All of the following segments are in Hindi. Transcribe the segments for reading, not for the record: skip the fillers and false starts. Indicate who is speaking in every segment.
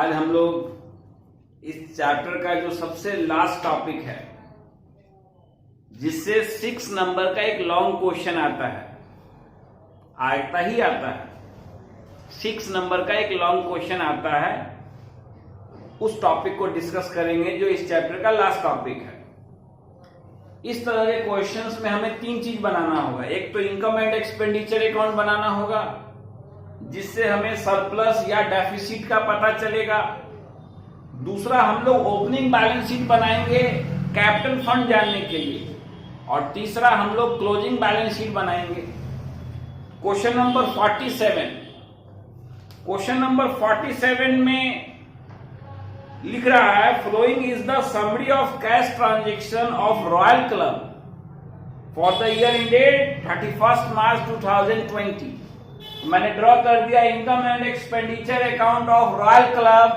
Speaker 1: आज हम लोग इस चैप्टर का जो सबसे लास्ट टॉपिक है, जिससे 6 नंबर का एक लॉन्ग क्वेश्चन आता है, आता है 6 नंबर का एक लॉन्ग क्वेश्चन आता है, उस टॉपिक को डिस्कस करेंगे जो इस चैप्टर का लास्ट टॉपिक है। इस तरह के क्वेश्चंस में हमें 3 चीज बनाना होगा। एक तो इनकम एंड एक्सपेंडिचर अकाउंट बनाना होगा, जिससे हमें सरप्लस या डेफिसिट का पता चलेगा। दूसरा, हम लोग ओपनिंग बैलेंस शीट बनाएंगे कैपिटल फंड जानने के लिए। और तीसरा, हम लोग क्लोजिंग बैलेंस शीट बनाएंगे। क्वेश्चन नंबर 47, क्वेश्चन नंबर 47 में लिख रहा है, following is the summary of cash transaction of royal club for the year ended 31 March 2020। मैंने ड्रॉ कर दिया income and expenditure account of royal club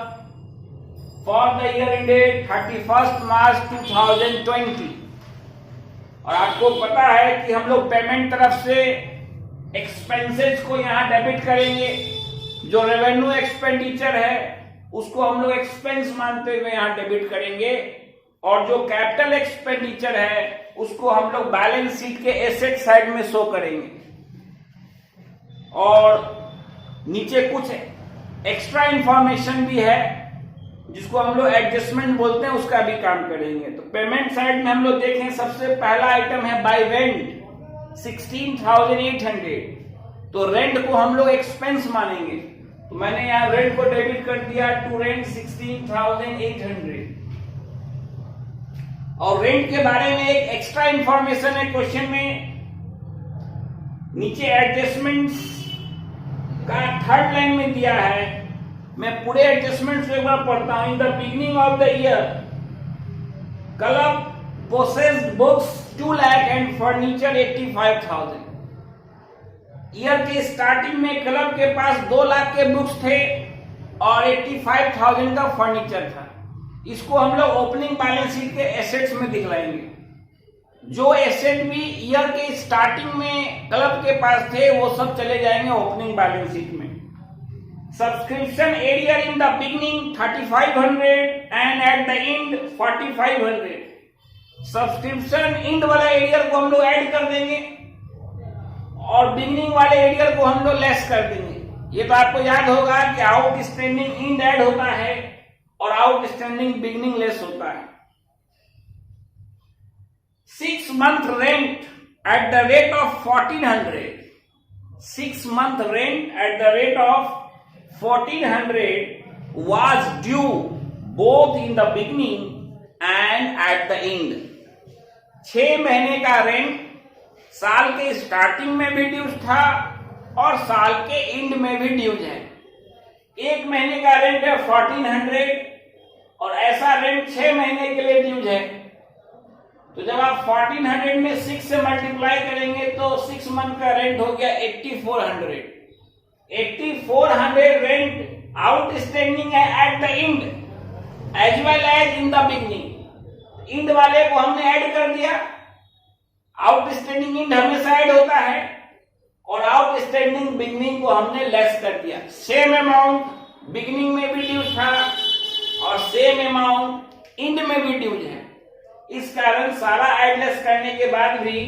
Speaker 1: for the year ended 31 March 2020। और आपको पता है कि हम लोग पेमेंट तरफ से एक्सपेंसेस को यहां डेबिट करेंगे। जो रेवेन्यू एक्सपेंडिचर है उसको हम लोग एक्सपेंस मानते हुए यहां डेबिट करेंगे, और जो कैपिटल एक्सपेंडिचर है उसको हम लोग बैलेंस शीट के एसेट साइड में शो करेंगे। और नीचे कुछ एक्स्ट्रा इंफॉर्मेशन भी है जिसको हम लोग एडजस्टमेंट बोलते हैं, उसका भी काम करेंगे। तो पेमेंट साइड में हम लोग देखें, सबसे पहला आइटम है बाय रेंट 16,800। तो रेंट को हम लोग एक्सपेंस मानेंगे, तो मैंने यहां रेंट को डेबिट कर दिया टू रेंट 16,800। और रेंट के बारे में एक एक्स्ट्रा इंफॉर्मेशन है क्वेश्चन में, नीचे एडजस्टमेंट्स का 3rd लाइन में दिया है। मैं पूरे एडजस्टमेंट्स को एक बार पढ़ता हूं। इन the beginning of the year club possessed books 2 lakh and furniture 85,000। Year के स्टार्टिंग में क्लब के पास 2 लाख के बुक्स थे और 85,000 का फर्नीचर था। इसको हम लोग ओपनिंग बैलेंस शीट के एसेट्स में दिखलाएंगे। जो एसेट भी ईयर के स्टार्टिंग में क्लब के पास थे वो सब चले जाएंगे ओपनिंग बैलेंस शीट में। Subscription arrear in the beginning 3,500 and eight the and 4,500। Subscription and वाला एरियर को हम लोग ऐड कर देंगे और बिगिनिंग वाले एरियर को हम लोग लेस कर देंगे। ये तो आपको याद होगा कि आउटस्टैंडिंग एंड ऐड होता है और आउटस्टैंडिंग बिगिनिंग लेस होता है। 6 month rent at the rate of 1,400. 6 month rent at the rate of 1,400 was due both in the beginning and at the end. 6 महीने का रेंट साल के स्टार्टिंग में भी ड्यूज था और साल के एंड में भी ड्यूज है। 1 महीने का रेंट है 1,400 और ऐसा रेंट 6 महीने के लिए ड्यूज है। तो जब आप 1,400 में 6 से मल्टीप्लाई करेंगे तो 6 मंथ का रेंट हो गया 8,400। 8,400 रेंट आउटस्टैंडिंग है at the end as well as in the beginning. End वाले को हमने ऐड कर दिया। आउटस्टैंडिंग एंड हमेशा ऐड होता है और आउटस्टैंडिंग बिगिनिंग को हमने लेस कर दिया। सेम अमाउंट बिगिनिंग में भी ड्यूज था और सेम अमाउंट एंड में भी ड्यूज है। इस कारण सारा एडलेस करने के बाद भी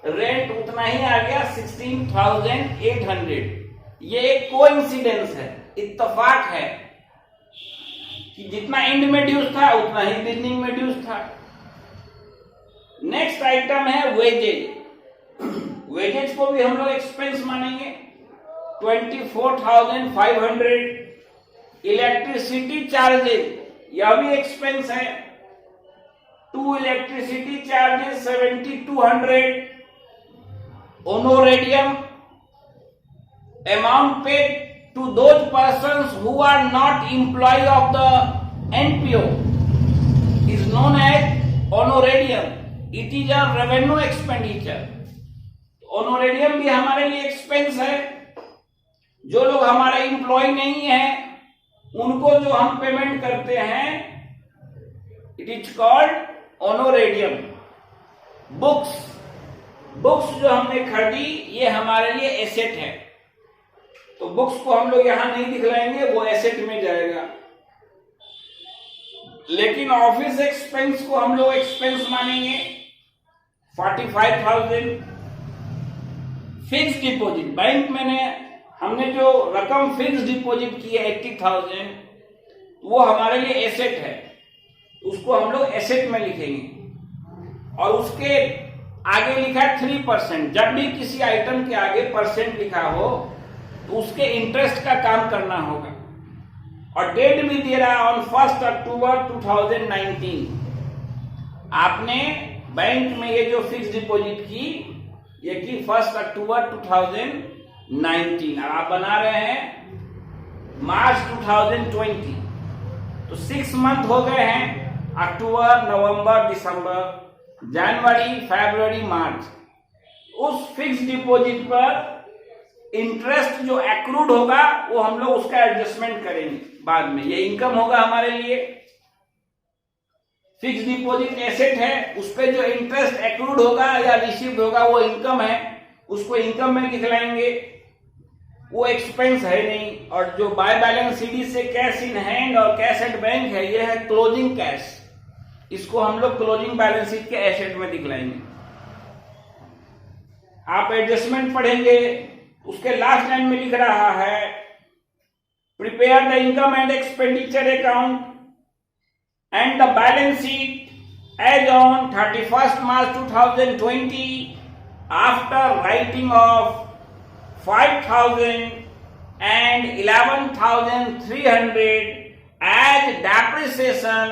Speaker 1: रेंट उतना ही आ गया 16,800। ये एक कोइंसिडेंस है, इत्तेफाक है कि जितना एंड में ड्यूज था उतना ही बिगिनिंग में ड्यूज था। नेक्स्ट आइटम है वेजेज। वेजेज को भी हम लोग एक्सपेंस मानेंगे 24,500। इलेक्ट्रिसिटी चार्जेज, यह भी एक्सपेंस है। 2 electricity charges 7,200। Honorarium amount paid to those persons who are not employ of the NPO is known as honorarium. It is a revenue expenditure. Honorarium भी हमारे लिए एक्सपेंस है। जो लोग हमारे एम्प्लॉय नहीं है उनको जो हम पेमेंट करते हैं, इट इज कॉल्ड होनोरेरियम। बुक्स जो हमने खरीदी ये हमारे लिए एसेट है, तो बुक्स को हम लोग यहां नहीं दिखलाएंगे, वो एसेट में जाएगा। लेकिन ऑफिस एक्सपेंस को हम लोग एक्सपेंस मानेंगे 45,000। फिक्स डिपॉजिट, बैंक में हमने जो रकम फिक्स डिपॉजिट की है 80,000, वो हमारे लिए एसेट है, उसको हम लोग एसेट में लिखेंगे। और उसके आगे लिखा है 3%। जब भी किसी आइटम के आगे परसेंट लिखा हो तो उसके इंटरेस्ट का काम करना होगा। और डेट भी दे रहा है ऑन 1 अक्टूबर 2019। आपने बैंक में ये जो फिक्स डिपॉजिट की, ये की 1 अक्टूबर 2019, और आप बना रहे हैं मार्च 2020। तो 6 मंथ हो गए हैं, अक्टूबर, नवंबर, दिसंबर, जनवरी, फरवरी, मार्च। उस फिक्स डिपॉजिट पर इंटरेस्ट जो एक्रूड होगा वो हम लोग उसका एडजस्टमेंट करेंगे बाद में। ये इनकम होगा हमारे लिए। फिक्स डिपॉजिट एसेट है, उस पर जो इंटरेस्ट एक्रूड होगा या रिसीव्ड होगा वो इनकम है, उसको इनकम में दिखलाएंगे, वो एक्सपेंस है नहीं। और जो बाय बैलेंस सीडी से कैश इन हैंड और कैश एट बैंक है, ये है क्लोजिंग कैश, इसको हम लोग क्लोजिंग बैलेंस शीट के एसेट में दिखलाएंगे। आप एडजस्टमेंट पढ़ेंगे, उसके लास्ट लाइन में लिख रहा है prepare the income and expenditure account and the balance sheet as on 31 March 2020 after writing off 5,000 and 11,300 as depreciation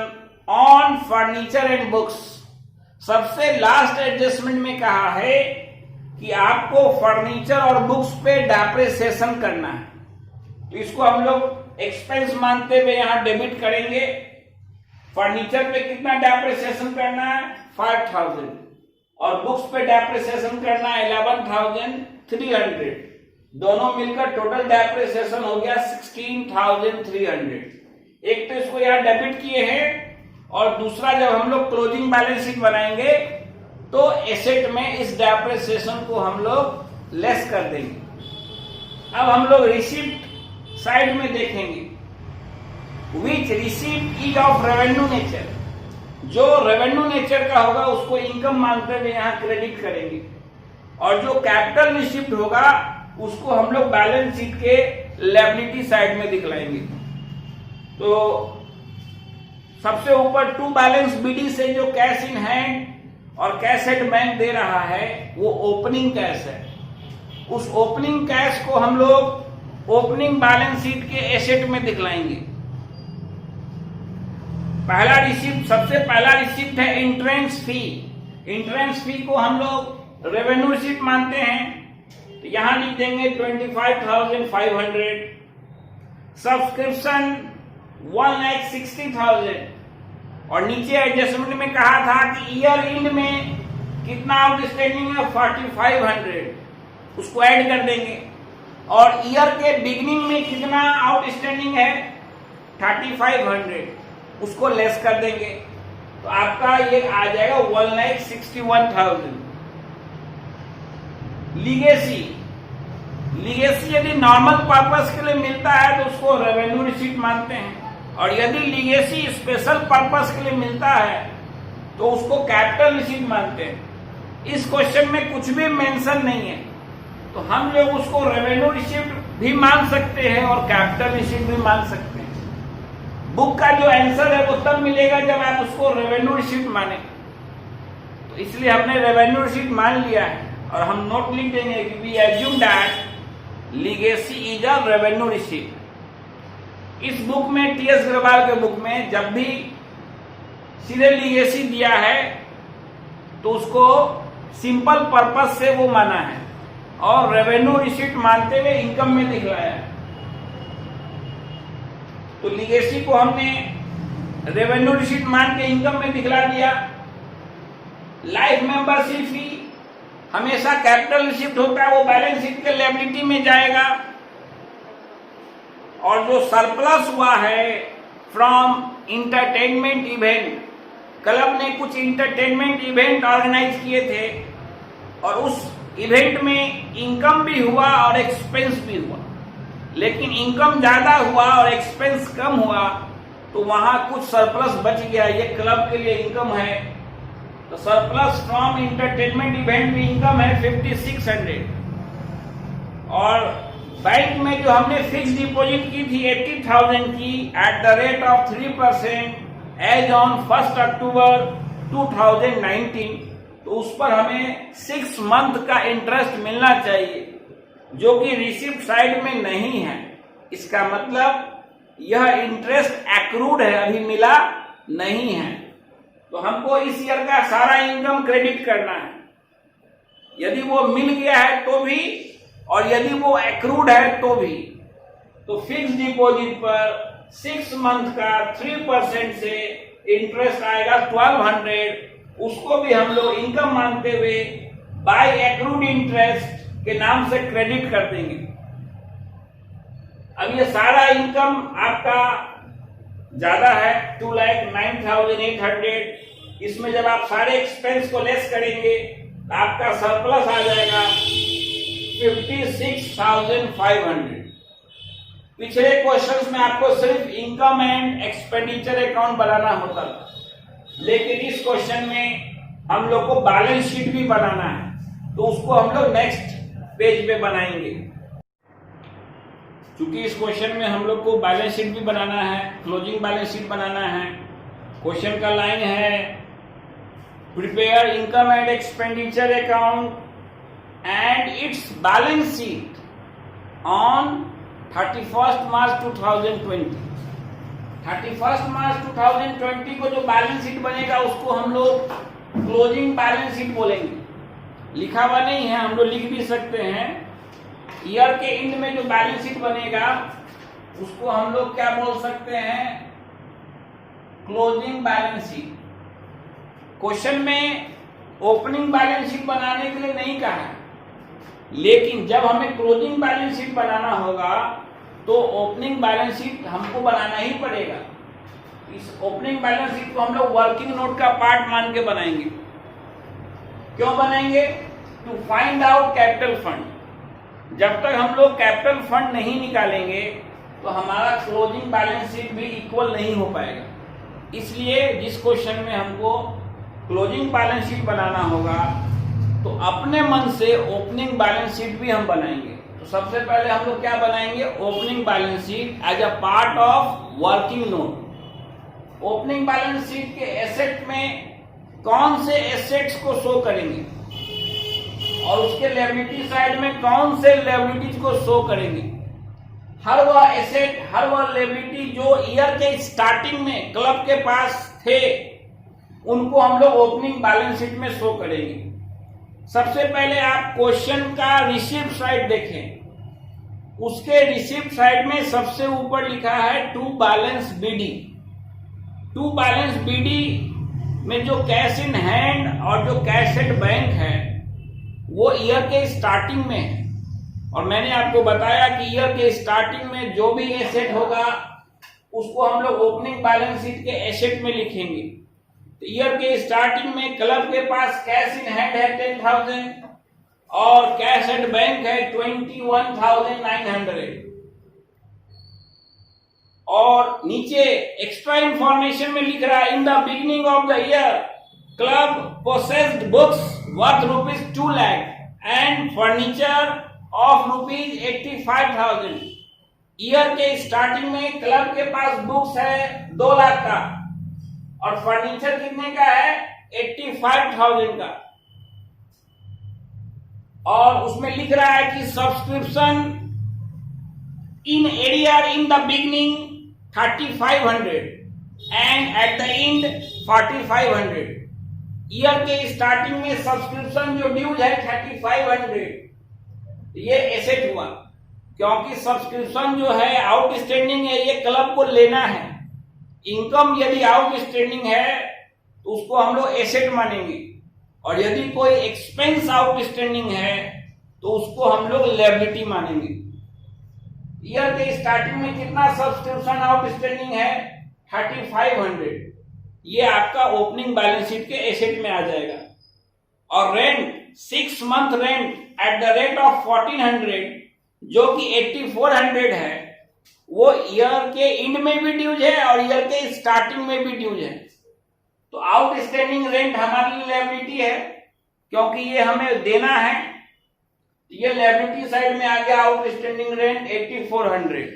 Speaker 1: on furniture and books। सबसे लास्ट एडजस्टमेंट में कहा है कि आपको फर्नीचर और बुक्स पे डेप्रिसिएशन करना है, तो इसको हम लोग एक्सपेंस मानते हुए यहां डेबिट करेंगे। फर्नीचर पे कितना डेप्रिसिएशन करना है 5,000 और बुक्स पे डेप्रिसिएशन करना है 11,300। दोनों मिलकर टोटल डेप्रिसिएशन हो गया 16,300। एक तो इसको यहां डेबिट किए हैं, और दूसरा जब हम लोग क्लोजिंग बैलेंस शीट बनाएंगे तो एसेट में इस डेप्रिसिएशन को हम लोग लेस कर देंगे। अब हम लोग रिसीप्ट साइड में देखेंगे, which receipt is of revenue nature. जो रेवेन्यू नेचर का होगा उसको इनकम मानते हुए यहां क्रेडिट करेंगे, और जो कैपिटल रिसीप्ट होगा उसको हम लोग बैलेंस शीट के लायबिलिटी साइड में दिखलाएंगे। तो सबसे ऊपर टू बैलेंस बीडी से जो कैश इन हैंड और कैश एट बैंक दे रहा है वो ओपनिंग कैश है। उस ओपनिंग कैश को हम लोग ओपनिंग बैलेंस शीट के एसेट में दिखलाएंगे। पहला रिसिप्ट, सबसे पहला रिसिप्ट है एंट्रेंस फी। एंट्रेंस फी को हम लोग रेवेन्यू रिसिप्ट मानते हैं, तो यहां लिख देंगे 25,500। सब्सक्रिप्शन 1,60,000, और नीचे एडजस्टमेंट में कहा था कि ईयर एंड में कितना आउटस्टैंडिंग है 4,500, उसको ऐड कर देंगे। और ईयर के बिगिनिंग में कितना आउटस्टैंडिंग है 3,500, उसको लेस कर देंगे, तो आपका ये आ जाएगा 1,61,000। लीगेसी, लीगेसी यदि नॉर्मल पर्पस के लिए मिलता है तो उसको रेवेन्यू रिसीट मानते हैं, और यदि लीगेसी स्पेशल पर्पस के लिए मिलता है तो उसको कैपिटल रिसीट मानते हैं। इस क्वेश्चन में कुछ भी मेंशन नहीं है, तो हम लोग उसको रेवेन्यू रिसीट भी मान सकते हैं और कैपिटल रिसीट भी मान सकते हैं। बुक का जो आंसर है वो तब मिलेगा जब आप उसको रेवेन्यू रिसीट माने, तो इसलिए हमने रेवेन्यू रिसीट मान लिया है, और हम नोट लिख देंगे कि we assume that legacy is a revenue receipt. इस बुक में, टी एस अग्रवाल के बुक में, जब भी सीधे लीगेसी दिया है तो उसको सिंपल पर्पस से वो माना है, और रेवेन्यू रिसीट मानते हुए इनकम में दिखलाया है। तो लीगेसी को हमने रेवेन्यू रिसीट मान के इनकम में दिखला दिया। लाइफ मेंबरशिप फी हमेशा कैपिटल रिसीप्ट होता है, वो बैलेंस शीट के लायबिलिटी में जाएगा। और जो सरप्लस हुआ है फ्रॉम इंटरटेनमेंट इवेंट, क्लब ने कुछ इंटरटेनमेंट इवेंट ऑर्गेनाइज किए थे, और उस इवेंट में इनकम भी हुआ और एक्सपेंस भी हुआ, लेकिन इनकम ज्यादा हुआ और एक्सपेंस कम हुआ, तो वहां कुछ सरप्लस बच गया, ये क्लब के लिए इनकम है, तो सरप्लस फ्रॉम इंटरटेनमेंट इवेंट में इनकम है 5600। और बैंक में जो हमने फिक्स डिपॉजिट की थी 80,000 की at the rate of 3% as on 1 October 2019, तो उस पर हमें 6 मंथ का इंटरेस्ट मिलना चाहिए, जो कि रिसिप्ट साइड में नहीं है। इसका मतलब यह इंटरेस्ट एक्रूड है, अभी मिला नहीं है, तो हमको इस ईयर का सारा इनकम क्रेडिट करना है। यदि वो मिल गया है तो भी, और यदि वो एक्रूड है तो भी। तो फिक्स डिपॉजिट पर 6 मंथ का 3% से इंटरेस्ट आएगा 1200, उसको भी हम लोग इनकम मानते हुए बाय एक्रूड इंटरेस्ट के नाम से क्रेडिट कर देंगे। अब ये सारा इनकम आपका ज्यादा है 2,09,800। इसमें जब आप सारे एक्सपेंस को लेस करेंगे तो आपका सरप्लस आ जाएगा 56,500। पिछले क्वेश्चंस में आपको सिर्फ इनकम एंड एक्सपेंडिचर अकाउंट बनाना होता था, लेकिन इस क्वेश्चन में हम लोग को बैलेंस शीट भी बनाना है, तो उसको हम लोग नेक्स्ट पेज पे बनाएंगे। क्योंकि इस क्वेश्चन में हम लोग को बैलेंस शीट भी बनाना है, क्लोजिंग बैलेंस शीट बनाना है। क्वेश्चन का लाइन है prepare income and expenditure account and it's balance sheet on 31 March 2020। 31 March 2020 को जो बैलेंस शीट बनेगा उसको हम लोग क्लोजिंग बैलेंस शीट बोलेंगे। लिखा हुआ नहीं है, हम लोग लिख भी सकते हैं। ईयर के एंड में जो बैलेंस शीट बनेगा उसको हम लोग क्या बोल सकते हैं, क्लोजिंग बैलेंस शीट। क्वेश्चन में ओपनिंग बैलेंस शीट बनाने के लिए नहीं कहा है, लेकिन जब हमें क्लोजिंग बैलेंस शीट बनाना होगा तो ओपनिंग बैलेंस शीट हमको बनाना ही पड़ेगा। इस ओपनिंग बैलेंस शीट को हम लोग वर्किंग नोट का पार्ट मान के बनाएंगे। क्यों बनाएंगे? To find out capital fund. जब तक हम लोग कैपिटल फंड नहीं निकालेंगे तो हमारा क्लोजिंग बैलेंस शीट भी इक्वल नहीं हो पाएगा। इसलिए जिस क्वेश्चन में हमको क्लोजिंग बैलेंस शीट बनाना होगा तो अपने मन से ओपनिंग बैलेंस शीट भी हम बनाएंगे। तो सबसे पहले हम लोग क्या बनाएंगे, opening balance sheet as a part of working note. Opening balance sheet के एसेट में कौन से एसेट्स को शो करेंगे और उसके लायबिलिटी साइड में कौन से लायबिलिटीज को शो करेंगे। हर वह एसेट, हर वह लायबिलिटी जो ईयर के स्टार्टिंग में क्लब के पास थे उनको हम लोग ओपनिंग बैलेंस शीट में शो करेंगे। सबसे पहले आप क्वेश्चन का रिसीप्ट साइड देखें। उसके रिसीप्ट साइड में सबसे ऊपर लिखा है to balance BD. To balance BD में जो कैश इन हैंड और जो कैश एट बैंक है वो ईयर के स्टार्टिंग में है। और मैंने आपको बताया कि ईयर के स्टार्टिंग में जो भी एसेट होगा उसको हम लोग ओपनिंग बैलेंस शीट के एसेट में लिखेंगे। तो ईयर के स्टार्टिंग में क्लब के पास कैश इन हैंड है 10,000 और कैश एट बैंक है 21,900। और नीचे एक्स्ट्रा इंफॉर्मेशन में लिख रहा है in the beginning of the year club possessed books worth ₹2 lakh and furniture of ₹85,000। Year के स्टार्टिंग में क्लब के पास बुक्स है 2 लाख का और फर्नीचर कितने का है 85,000 का। और उसमें लिख रहा है कि subscription in arrear in the beginning 3,500 and eight the and 4,500। Year के स्टार्टिंग में सब्सक्रिप्शन जो ड्यूज है 3,500, ये एसेट हुआ क्योंकि सब्सक्रिप्शन जो है आउटस्टैंडिंग है, ये क्लब को लेना है। इनकम यदि आउटस्टैंडिंग है तो उसको हम लोग एसेट मानेंगे, और यदि कोई एक्सपेंस आउटस्टैंडिंग है तो उसको हम लोग लायबिलिटी मानेंगे। ईयर के स्टार्टिंग में कितना सब्सक्रिप्शन आउटस्टैंडिंग है 3,500, ये आपका ओपनिंग बैलेंस शीट के एसेट में आ जाएगा। और rent 6 month rent eight the rate of 1,400 जो कि 8,400 है, वो ईयर के एंड में भी ड्यूज है और ईयर के स्टार्टिंग में भी ड्यूज है। तो आउटस्टैंडिंग रेंट हमारे लिए लायबिलिटी है, क्योंकि ये हमें देना है। ये लायबिलिटी साइड में आ गया आउटस्टैंडिंग रेंट 8400।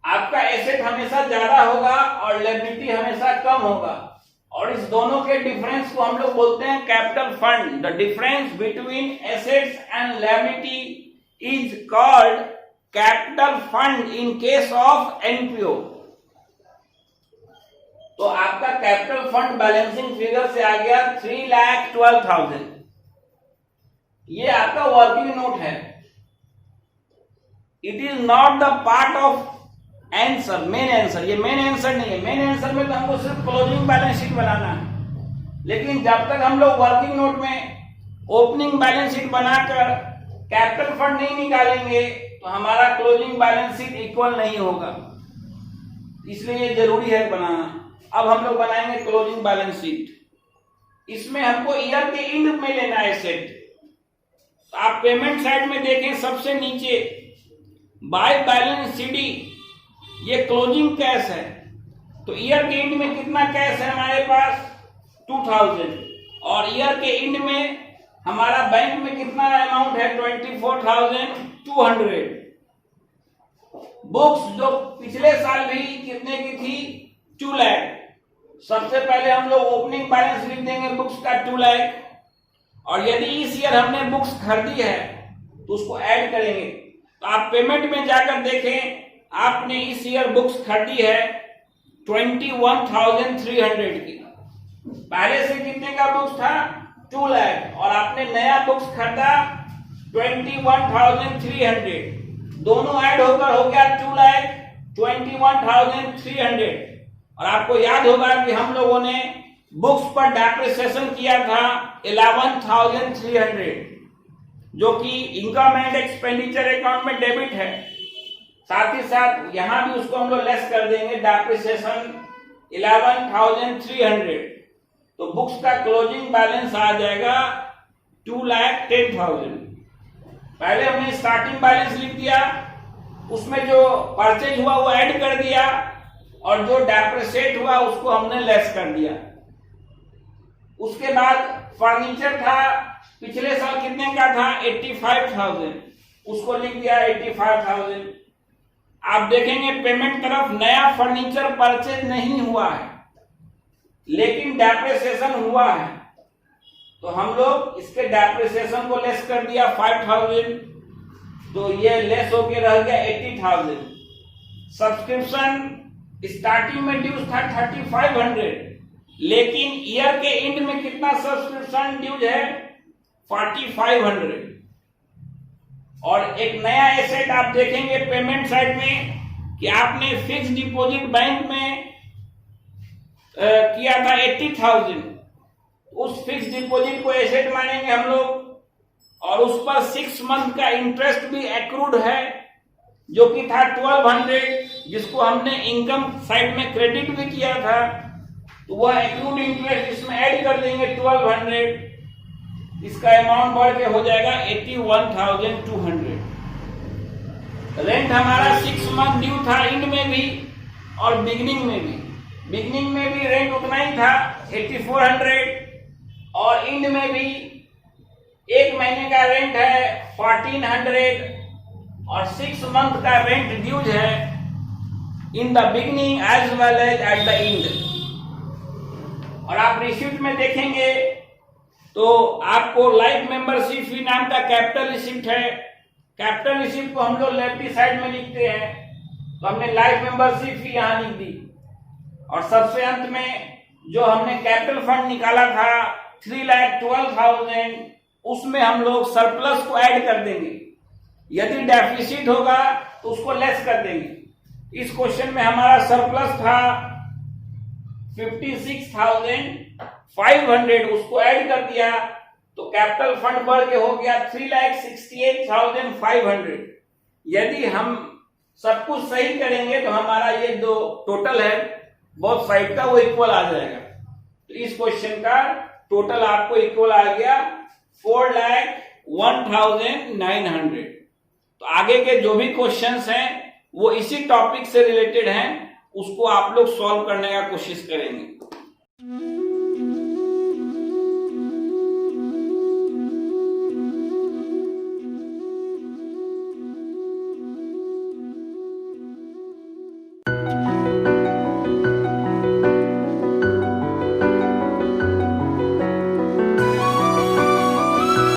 Speaker 1: आपका एसेट हमेशा ज्यादा होगा और लायबिलिटी हमेशा कम होगा, और इस दोनों के डिफरेंस को हम लोग बोलते हैं capital fund. The difference between assets and liability is called capital fund in case of NPO. तो आपका कैपिटल फंड बैलेंसिंग फिगर से आ गया 3,12,000। ये आपका वर्किंग नोट है। It is not the part of answer, main answer. ये मेन आंसर नहीं है। मेन आंसर में तो हमको सिर्फ क्लोजिंग बैलेंस शीट बनाना है, लेकिन जब तक हम लोग वर्किंग नोट में ओपनिंग बैलेंस शीट बनाकर कैपिटल फंड नहीं निकालेंगे तो हमारा क्लोजिंग बैलेंस शीट इक्वल नहीं होगा। इसलिए ये जरूरी है बनाना। अब हम लोग बनाएंगे क्लोजिंग बैलेंस शीट। इसमें हमको ईयर के एंड में लेना है सेट। तो आप पेमेंट साइड में देखें, सबसे नीचे बाय बैलेंस सीडी, ये क्लोजिंग कैश है। तो ईयर के एंड में कितना कैश है हमारे पास? 2000। और ईयर के एंड में हमारा बैंक में कितना अमाउंट है? 24,200। बुक्स जो पिछले साल भी कितने की थी? 2 लाख। सबसे पहले हम लोग ओपनिंग बैलेंस लिख देंगे बुक्स का 2 लाख, और यदि इस ईयर हमने बुक्स खरीदी है तो उसको ऐड करेंगे। तो आप पेमेंट में जाकर देखें, आपने इस ईयर बुक्स खरीदी है 21,300 की। पहले से कितने का बुक्स था? 2 लाख, और आपने नया बुक्स खरीदा 21,300। दोनों ऐड होकर हो गया 2 लाख 21,300। और आपको याद होगा कि हम लोगों ने बुक्स पर डेप्रिसिएशन किया था 11,300, जो कि इनकम एंड एक्सपेंडिचर अकाउंट में डेबिट है। साथ ही साथ यहां भी उसको हम लोग लेस कर देंगे, डेप्रिसिएशन 11,300। तो बुक्स का क्लोजिंग बैलेंस आ जाएगा 2,10,000। पहले हमने स्टार्टिंग बैलेंस लिख दिया, उसमें जो परचेज हुआ वो ऐड कर दिया, और जो डेप्रिसिएट हुआ उसको हमने लेस कर दिया। उसके बाद फर्नीचर था, पिछले साल कितने का था? 85,000, उसको लिख दिया 85,000। आप देखेंगे पेमेंट तरफ नया फर्नीचर परचेज नहीं हुआ है, लेकिन डेप्रिसिएशन हुआ है। तो हम लोग इसके डेप्रिसिएशन को लेस कर दिया 5,000, तो ये लेस होके रह गया 80,000। सब्सक्रिप्शन स्टार्टिंग में ड्यूज था 3,500, लेकिन ईयर के एंड में कितना सब्सक्रिप्शन ड्यूज है? 4,500। और एक नया एसेट आप देखेंगे पेमेंट साइड में कि आपने फिक्स डिपॉजिट बैंक में किया था 80,000। उस फिक्स डिपॉजिट को एसेट मानेंगे हम लोग, और उस पर 6 मंथ का इंटरेस्ट भी एक्रूड है, जो कि था 1,200, जिसको हमने इनकम साइड में क्रेडिट भी किया था। तो वह एक्रूड इंटरेस्ट इसमें ऐड कर देंगे 1,200। इसका अमाउंट बढ़ के हो जाएगा 81,200। रेंट हमारा 6 मंथ ड्यू था, एंड में भी और बिगनिंग में भी। बिगनिंग में भी रेंट उतना ही था 8400, और एंड में भी 1 महीने का रेंट है 1400, और 6 मंथ का रेंट ड्यूज है in the beginning as well as at the end. और आप रिसिप्ट में देखेंगे तो आपको लाइफ मेंबरशिप फी नाम का कैपिटल रिसिप्ट है। कैपिटल रिसिप्ट को हम लोग लेफ्ट साइड में लिखते हैं, तो हमने लाइफ मेंबरशिप फी यहां लिख दी। और सबसे अंत में जो हमने कैपिटल फंड निकाला था 3,12,000, उसमें हम लोग सरप्लस को ऐड कर देंगे। यदि डेफिसिट होगा तो उसको लेस कर देंगे। इस क्वेश्चन में हमारा सरप्लस था 56,500, उसको ऐड कर दिया तो कैपिटल फंड बढ़ के हो गया 3,68,500। यदि हम सब कुछ सही करेंगे तो हमारा ये जो टोटल है बोथ साइड का वो इक्वल आ जाएगा। तो इस क्वेश्चन का टोटल आपको इक्वल आ गया 4,01,900। तो आगे के जो भी क्वेश्चंस हैं वो इसी टॉपिक से रिलेटेड हैं, उसको आप लोग सॉल्व करने का कोशिश करेंगे।